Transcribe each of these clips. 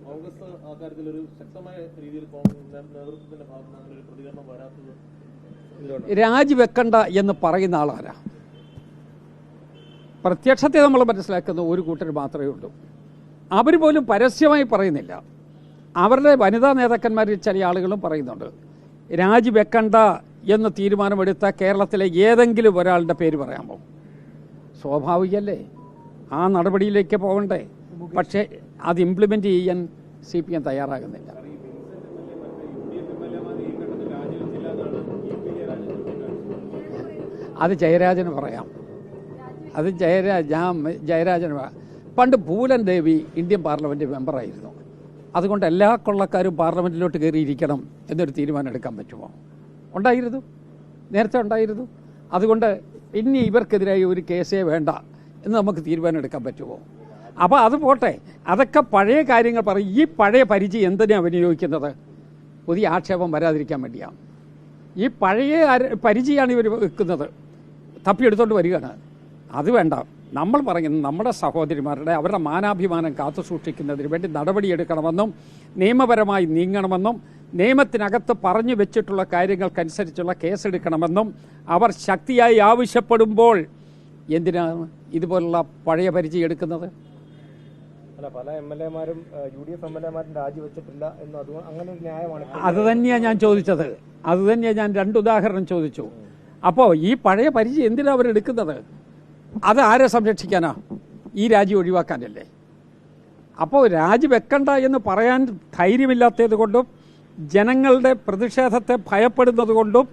കോൺഗ്രസ് ആ കാര്യത്തിൽ ഒരു ശക്തമായ രീതിയിൽ നേതൃത്വത്തിന്റെ ഭാഗത്ത് നിന്ന് ഒരു പ്രതികരണം വരാത്തത് രാജിവെക്കണ്ട എന്ന് പറയുന്ന ആളാരാ? പ്രത്യക്ഷത്തെ നമ്മൾ മനസ്സിലാക്കുന്ന ഒരു കൂട്ടർ മാത്രമേ ഉള്ളൂ. അവർ പോലും പരസ്യമായി പറയുന്നില്ല. അവരുടെ വനിതാ നേതാക്കന്മാരിൽ ചില ആളുകളും പറയുന്നുണ്ട്. രാജിവെക്കണ്ട എന്ന് തീരുമാനമെടുത്ത കേരളത്തിലെ ഏതെങ്കിലും ഒരാളുടെ പേര് പറയാമോ? സ്വാഭാവികമല്ലേ, ആ നടപടിയിലേക്ക് പോകണ്ടേ. പക്ഷേ അത് ഇംപ്ലിമെൻ്റ് ചെയ്യാൻ CPM തയ്യാറാകുന്നില്ല. അത് ജയരാജന് പറയാം. അത് ജയരാജന് പറയാം. പണ്ട് പൂലൻ ദേവി ഇന്ത്യൻ പാർലമെൻറ്റ് മെമ്പറായിരുന്നു. അതുകൊണ്ട് എല്ലാ കൊള്ളക്കാരും പാർലമെൻറ്റിലോട്ട് കയറിയിരിക്കണം എന്നൊരു തീരുമാനം എടുക്കാൻ പറ്റുമോ? ഉണ്ടായിരുന്നു, നേരത്തെ ഉണ്ടായിരുന്നു. അതുകൊണ്ട് ഇനി ഇവർക്കെതിരായി ഒരു കേസേ വേണ്ട എന്ന് നമുക്ക് തീരുമാനം എടുക്കാൻ പറ്റുമോ? അപ്പോൾ അത് പോട്ടെ, അതൊക്കെ പഴയ കാര്യങ്ങൾ പറയും. ഈ പഴയ പരിചയം എന്തിനാണ് വിനിയോഗിക്കുന്നത്? പുതിയ ആക്ഷേപം വരാതിരിക്കാൻ വേണ്ടിയാണ്. ഈ പഴയ പരിചയമാണ് ഇവർ വെക്കുന്നത്, തപ്പിയെടുത്തോണ്ട് വരികയാണ്. അത് വേണ്ട. നമ്മൾ പറയുന്നത് നമ്മുടെ സഹോദരിമാരുടെ അവരുടെ മാനാഭിമാനം കാത്തു സൂക്ഷിക്കുന്നതിന് വേണ്ടി നടപടിയെടുക്കണമെന്നും നിയമപരമായി നീങ്ങണമെന്നും നിയമത്തിനകത്ത് പറഞ്ഞു വെച്ചിട്ടുള്ള കാര്യങ്ങൾക്കനുസരിച്ചുള്ള കേസെടുക്കണമെന്നും അവർ ശക്തിയായി ആവശ്യപ്പെടുമ്പോൾ എന്തിനാണ് ഇതുപോലുള്ള പഴയ പരിചയം എടുക്കുന്നത്? പല MLA-മാരും UDF MLA-മാരും രാജിവെച്ചിട്ടില്ല എന്ന് അങ്ങനെ ഒരു ന്യായമാണ്. അത് തന്നെയാണ് ഞാൻ ചോദിച്ചത്. അത് തന്നെയാണ് ഞാൻ 2 ഉദാഹരണം ചോദിച്ചു. അപ്പോൾ ഈ പഴയ പരിചയം എന്തിനാണ് അവരെടുക്കുന്നത്? അത് ആരെ സംരക്ഷിക്കാനാ? ഈ രാജി ഒഴിവാക്കാനല്ലേ? അപ്പോൾ രാജിവെക്കണ്ട എന്ന് പറയാൻ ധൈര്യമില്ലാത്തത് കൊണ്ടും ജനങ്ങളുടെ പ്രതിഷേധത്തെ ഭയപ്പെടുന്നത് കൊണ്ടും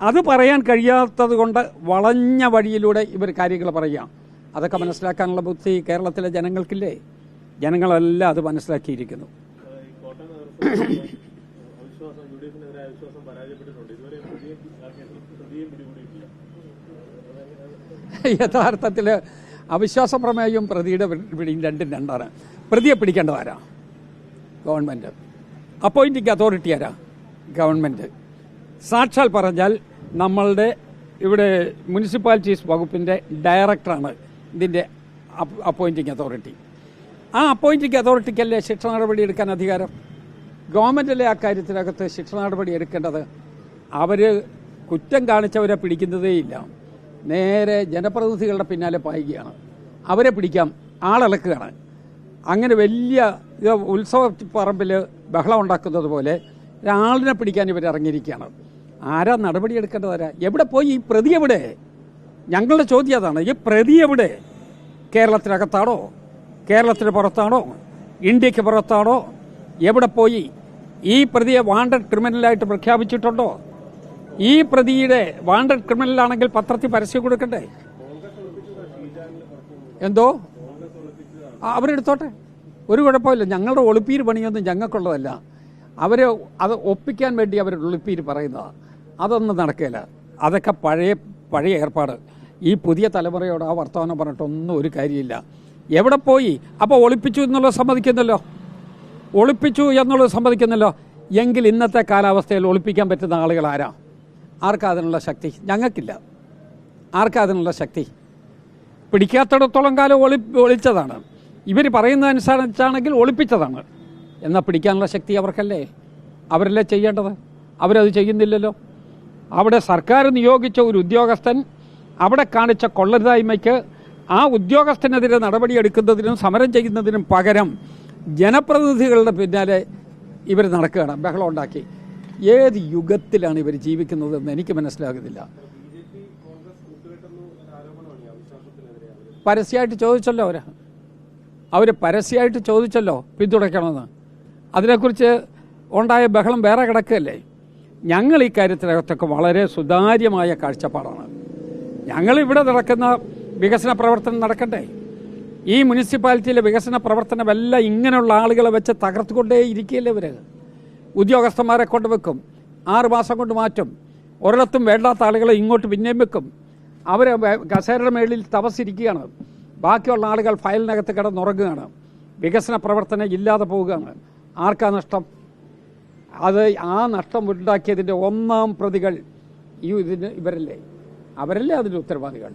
അത് പറയാൻ കഴിയാത്തത് കൊണ്ട് വളഞ്ഞ വഴിയിലൂടെ ഇവർ കാര്യങ്ങൾ പറയുക. അതൊക്കെ മനസ്സിലാക്കാനുള്ള ബുദ്ധി കേരളത്തിലെ ജനങ്ങൾക്കില്ലേ? ജനങ്ങളെല്ലാം അത് മനസ്സിലാക്കിയിരിക്കുന്നു. യഥാർത്ഥത്തിൽ അവിശ്വാസ പ്രമേയവും പ്രതിയുടെ പിടിയും രണ്ടും രണ്ടാണ്. പ്രതിയെ പിടിക്കേണ്ടതാരാ? ഗവൺമെൻറ്. അപ്പോയിൻറ്റിംഗ് അതോറിറ്റി ആരാ? ഗവൺമെൻറ്. സാക്ഷാൽ പറഞ്ഞാൽ നമ്മളുടെ ഇവിടെ മുനിസിപ്പാലിറ്റീസ് വകുപ്പിൻ്റെ ഡയറക്ടറാണ് ഇതിൻ്റെ അപ്പോയിൻറ്റിംഗ് അതോറിറ്റി. ആ അപ്പോയിൻറ്റിംഗ് അതോറിറ്റിക്കല്ലേ ശിക്ഷ നടപടി എടുക്കാൻ അധികാരം? ഗവൺമെൻറ്റല്ലേ ആ കാര്യത്തിനകത്ത് ശിക്ഷ നടപടി എടുക്കേണ്ടത്? അവർ കുറ്റം കാണിച്ചവരെ പിടിക്കുന്നതേയില്ല, നേരെ ജനപ്രതിനിധികളുടെ പിന്നാലെ പായുകയാണ്. അവരെ പിടിക്കാം, ആളിളക്കുകയാണ്. അങ്ങനെ വലിയ ഉത്സവ പറമ്പിൽ ബഹളം ഉണ്ടാക്കുന്നത് പോലെ ഒരാളിനെ പിടിക്കാൻ ഇവർ ഇറങ്ങിയിരിക്കുകയാണ്. ആരാ നടപടി എടുക്കേണ്ടതാരാ? എവിടെ പോയി ഈ പ്രതി? എവിടെ? ഞങ്ങളുടെ ചോദ്യം അതാണ്. ഈ പ്രതി എവിടെ? കേരളത്തിനകത്താണോ? കേരളത്തിന് പുറത്താണോ? ഇന്ത്യക്ക് പുറത്താണോ? എവിടെ പോയി? ഈ പ്രതിയെ വാണ്ടഡ് ക്രിമിനലായിട്ട് പ്രഖ്യാപിച്ചിട്ടുണ്ടോ? ഈ പ്രതിയുടെ വാണ്ടഡ് ക്രിമിനലാണെങ്കിൽ പത്രത്തിൽ പരസ്യം കൊടുക്കണ്ടേ? എന്തോ അവരെടുത്തോട്ടെ, ഒരു കുഴപ്പമില്ല. ഞങ്ങളുടെ ഒളിപ്പീര് പണിയൊന്നും ഞങ്ങൾക്കുള്ളതല്ല. അവർ അത് ഒപ്പിക്കാൻ വേണ്ടി അവർ ഒളിപ്പീര് പറയുന്നതാണ്. അതൊന്നും നടക്കില്ല. അതൊക്കെ പഴയ ഏർപ്പാട്. ഈ പുതിയ തലമുറയോട് ആ വർത്തമാനം പറഞ്ഞിട്ടൊന്നും ഒരു കാര്യമില്ല. എവിടെ പോയി? അപ്പോൾ ഒളിപ്പിച്ചു എന്നുള്ളത് സമ്മതിക്കുന്നല്ലോ, ഒളിപ്പിച്ചു എന്നുള്ളത് സമ്മതിക്കുന്നല്ലോ. എങ്കിൽ ഇന്നത്തെ കാലാവസ്ഥയിൽ ഒളിപ്പിക്കാൻ പറ്റുന്ന ആളുകൾ ആരാ? ആർക്കാ അതിനുള്ള ശക്തി? ഞങ്ങൾക്കില്ല. ആർക്കാ അതിനുള്ള ശക്തി? പിടിക്കാത്തിടത്തോളം കാലം ഒളിച്ചതാണ്. ഇവർ പറയുന്നതനുസരിച്ചാണെങ്കിൽ ഒളിപ്പിച്ചതാണ്. എന്നാൽ പിടിക്കാനുള്ള ശക്തി അവർക്കല്ലേ? അവരല്ലേ ചെയ്യേണ്ടത്? അവരത് ചെയ്യുന്നില്ലല്ലോ. അവിടെ സർക്കാർ നിയോഗിച്ച ഒരു ഉദ്യോഗസ്ഥൻ അവിടെ കാണിച്ച കൊള്ളരുതായ്മയ്ക്ക് ആ ഉദ്യോഗസ്ഥനെതിരെ നടപടിയെടുക്കുന്നതിനും സമരം ചെയ്യുന്നതിനും പകരം ജനപ്രതിനിധികളുടെ പിന്നാലെ ഇവർ നടക്കുകയാണ്, ബഹളം ഉണ്ടാക്കി. ഏത് യുഗത്തിലാണ് ഇവർ ജീവിക്കുന്നതെന്ന് എനിക്ക് മനസ്സിലാകുന്നില്ല. പരസ്യമായിട്ട് ചോദിച്ചല്ലോ അവർ പരസ്യമായിട്ട് ചോദിച്ചല്ലോ പിന്തുണയ്ക്കണമെന്ന്. അതിനെക്കുറിച്ച് ഉണ്ടായ ബഹളം വേറെ കിടക്കുകയല്ലേ. ഞങ്ങൾ ഈ കാര്യത്തിനകത്തൊക്കെ വളരെ സുതാര്യമായ കാഴ്ചപ്പാടാണ്. ഞങ്ങളിവിടെ നടക്കുന്ന വികസന പ്രവർത്തനം നടക്കട്ടെ. ഈ മുനിസിപ്പാലിറ്റിയിലെ വികസന പ്രവർത്തനമെല്ലാം ഇങ്ങനെയുള്ള ആളുകളെ വെച്ച് തകർത്തുകൊണ്ടേ ഇരിക്കുകയല്ലേ ഇവർ. ഉദ്യോഗസ്ഥന്മാരെ കൊണ്ടുവെക്കും, 6 മാസം കൊണ്ട് മാറ്റും. ഒരിടത്തും വേണ്ടാത്ത ആളുകളെ ഇങ്ങോട്ട് പിന്നെയും വെക്കും. അവർ കസേരയുടെ മേളിൽ തപസ്സിരിക്കുകയാണ്. ബാക്കിയുള്ള ആളുകൾ ഫയലിനകത്ത് കിടന്നുറങ്ങുകയാണ്. വികസന പ്രവർത്തനം ഇല്ലാതെ പോവുകയാണ്. ആർക്കാ നഷ്ടം? അത് ആ നഷ്ടം ഉണ്ടാക്കിയതിൻ്റെ ഒന്നാം പ്രതികൾ ഇവരല്ലേ? അവരല്ലേ അതിൻ്റെ ഉത്തരവാദികൾ?